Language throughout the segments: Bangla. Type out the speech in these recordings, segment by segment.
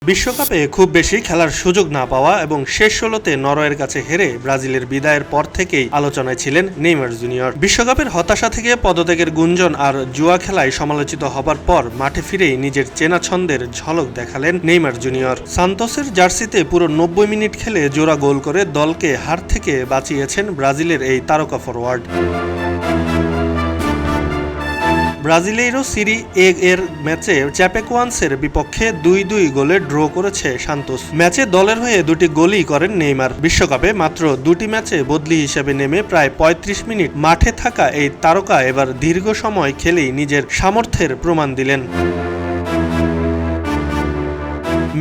বিশ্বকাপে খুব বেশি খেলার সুযোগ না পাওয়া এবং শেষ ১৬তে নরওয়ের কাছে হেরে ব্রাজিলের বিদায়ের পর থেকেই আলোচনায় ছিলেন নেইমার জুনিয়র। বিশ্বকাপের হতাশা থেকে পদত্যাগের গুঞ্জন আর জুয়া খেলায় সমালোচিত হবার পর মাঠে ফিরেই নিজের চেনা ছন্দের ঝলক দেখালেন নেইমার জুনিয়র। সান্তোসের জার্সিতে পুরো ৯০ মিনিট খেলে জোড়া গোল করে দলকে হার থেকে বাঁচিয়েছেন ব্রাজিলের এই তারকা ফরোয়ার্ড। ব্রাজিলেইরো সিরি এ এর ম্যাচে চ্যাপেকোয়ান্সের বিপক্ষে ২-২ গোলে ড্র করেছে সান্তোস। ম্যাচে দলের হয়ে দুটি গোলই করেন নেইমার। বিশ্বকাপে মাত্র দুটি ম্যাচে বদলি হিসেবে নেমে প্রায় ৩৫ মিনিট মাঠে থাকা এই তারকা এবার দীর্ঘ সময় খেলেই নিজের সামর্থ্যের প্রমাণ দিলেন।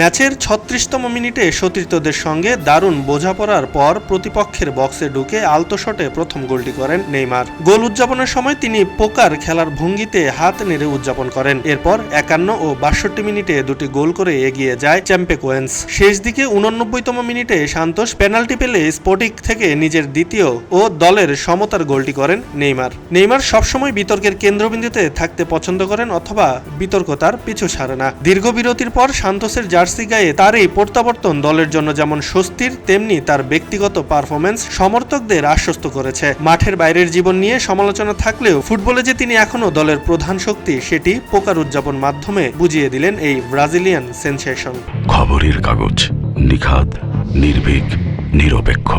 ম্যাচের ৩৬তম মিনিটে সতীর্থদের সঙ্গে দারুণ বোঝাপড়ার পর প্রতিপক্ষের বক্সে ঢুকে আলতো শটে প্রথম গোলটি করেন নেইমার। গোল উদযাপনের সময় তিনি পোকার খেলার ভঙ্গিতে হাত নেড়ে উদযাপন করেন। এরপর ৫১ ও ৬২ মিনিটে দুটি গোল করে এগিয়ে যায় চ্যাম্পেকোয়েন্স। শেষ দিকে ৮৯তম মিনিটে সান্তোস পেনাল্টি পেলে স্পটিক থেকে নিজের দ্বিতীয় ও দলের সমতার গোলটি করেন নেইমার। নেইমার সবসময় বিতর্কের কেন্দ্রবিন্দুতে থাকতে পছন্দ করেন অথবা বিতর্ক তার পিছু ছাড়ে না। দীর্ঘ বিরতির পর সান্তোসের জার্সি গায়ে তার এই প্রত্যাবর্তন দলের জন্য যেমন স্বস্তির, তেমনি তার ব্যক্তিগত পারফরম্যান্স সমর্থকদের আশ্বস্ত করেছে। মাঠের বাইরের জীবন নিয়ে সমালোচনা থাকলেও ফুটবলে যে তিনি এখনও দলের প্রধান শক্তি, সেটি পোকার উদযাপন মাধ্যমে বুঝিয়ে দিলেন এই ব্রাজিলিয়ান সেনসেশন। খবরের কাগজ, নিখাত, নির্ভীক, নিরপেক্ষ।